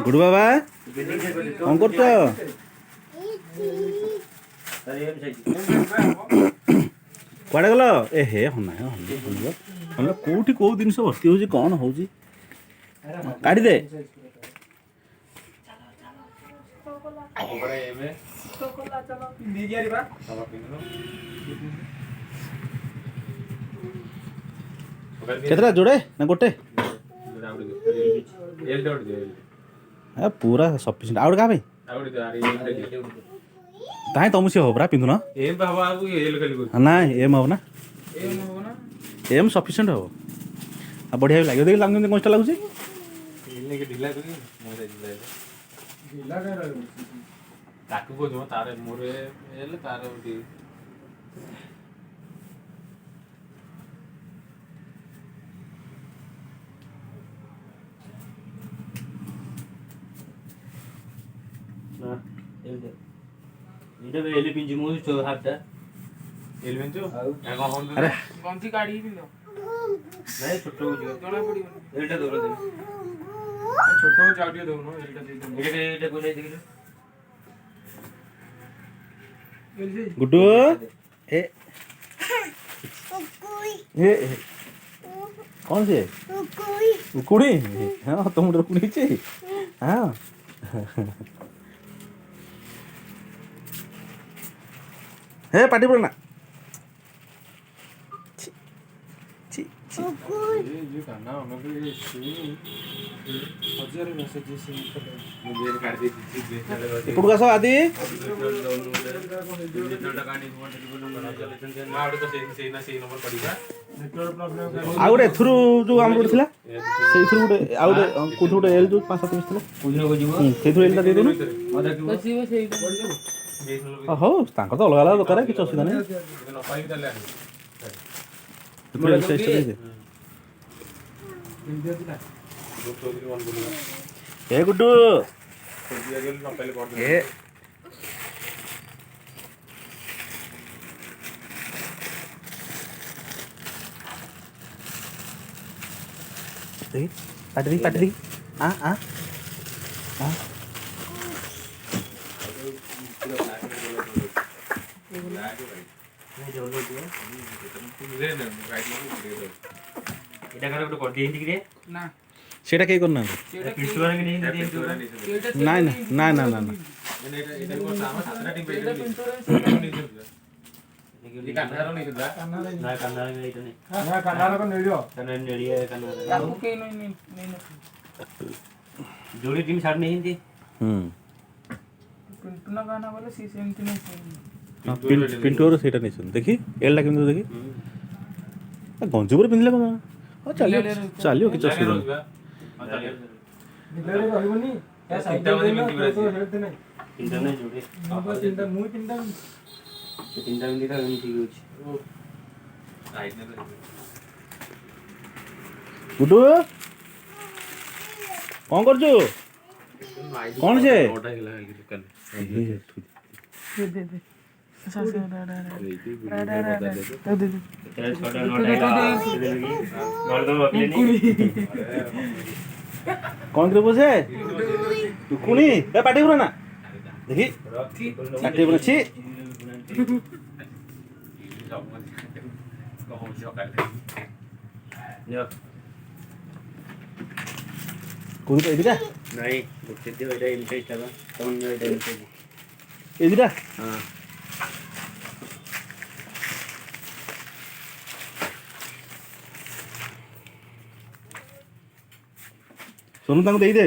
good बाबा कौन कर कुआड़े गल ए हे हना कौटी कौ जिन भर्ती हो कौन हो काढ़ी दे केतरा जोड़े ना गोटे पूरा सफिशिएंट आउट का भाई ताई तुम से हो बरा पिंधु ना ना एम हो ना एम सफिशिएंट हो बढ़िया भी लगे देख लाग कष्ट लगुच अरे गंती काढ़ी पिंदो नहीं छोटो जणा पड़ियो एटा दोरो दे छोटो चाउटियो दोनो एटा दे दो एटा कोले देखिलो गुड्डू ए ए कौन से उकुड़ी हाँ तुम उकुड़ी चे हाँ हे पार्टी पड़ना ये गाना हमें भी हजार मैसेज से मुझे कर दी थी ఇప్పుడు कसो आदि आ गोटे एथुरु जो हम रोड थिला सेथुरु गोटे आ गोटे कोथु गोटे एल जो 5-7 मिस थिला कोथुनो को जीवो सेथुरु एलटा दे देनु कसीबो सेही हो तांको तो अलग अलग दरकार किछ असुविधा नहीं पूरा टेस्ट दे ए गुड्डू ए पाटी दी आ आ आ সেটা কে করনা না না না না না না जोड़ी टीम छाड़ नहीं थी पिंटू ना गाना बोले सी सेमती नहीं पिंटू सेटा नहीं सुन देखी एलटा केमती देखी गंजी पर पिंधले कौन चलियो चलियो किछ असुविधा गुड्डू कौन कर कौन से कौन करे बोसे कुणी ए पाटी पुरा ना देखी पाटी पुरा छी कोई तो एदिरा नहीं बुझते दियो एटा इंटरेस्ट है तमन एटा इंटरेस्ट एदिरा हां सोनू तांको देई दे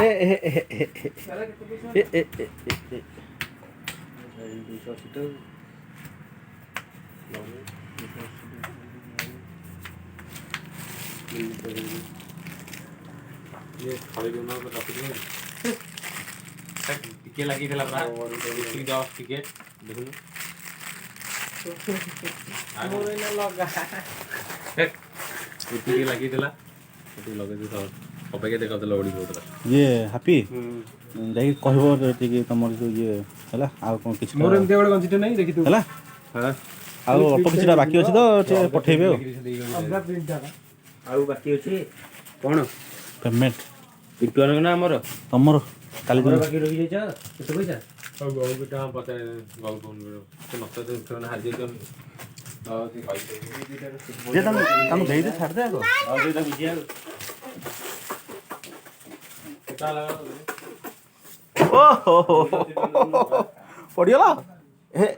ए ए ए ए ए ये खाली दोनों को रख दो टिके लगी थला पूरा टिक जाओ टिके देखो मोरे ना लगा टिके लगी थला टिके लगे दे तो सबके देखा तो लवड़ी बहुत ये हैप्पी जाई कहबो टिके तमर जो ये हला आ कोन किछ मोर एमते बड गंजिटे नहीं देखि तू हला हां आ ଆଉ ଅଳ୍ପ କିଛିଟା ବାକି ଅଛି ତ ଟିକେ ପଠେଇବେ ଆଉ ଅଲଗା ପ୍ରିଣ୍ଟର ଆଉ ବାକି ଅଛି କ'ଣ ପେମେଣ୍ଟ ପିଣ୍ଟୁଆର ନା ଆମର ତମର କାଲି ଆମର ଯେଉଁ ବାକି ରଖିଯାଇଛ କେତେ ପଇସା ଯେ ତାଙ୍କୁ ଦେଇଦେ ଛାଡ଼ିଦେ ଆଗ ଓହୋ ପଡ଼ିଗଲା ହେ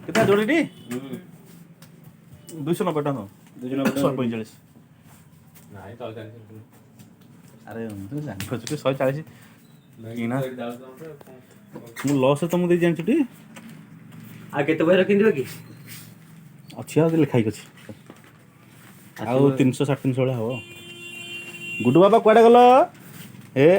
କେତେ ଯୋଡ଼ିଟି 290 ଟଙ୍କା 145 ଆରେ ଜାଣିପାରୁଛୁ 140 କିଣା ମୁଁ ଲସ୍ ତମକୁ ଦେଇ ଜାଣିଛୁ ଟି ଆଉ କେତେ ପଇସା ରଖିଥିବ କି ଅଛି ଆଉ ଲେଖା ହେଇକି ଅଛି ଆଉ 300 350 ଭଳିଆ ହବ ଗୁଡୁ ବାବା କୁଆଡ଼େ ଗଲ ଏ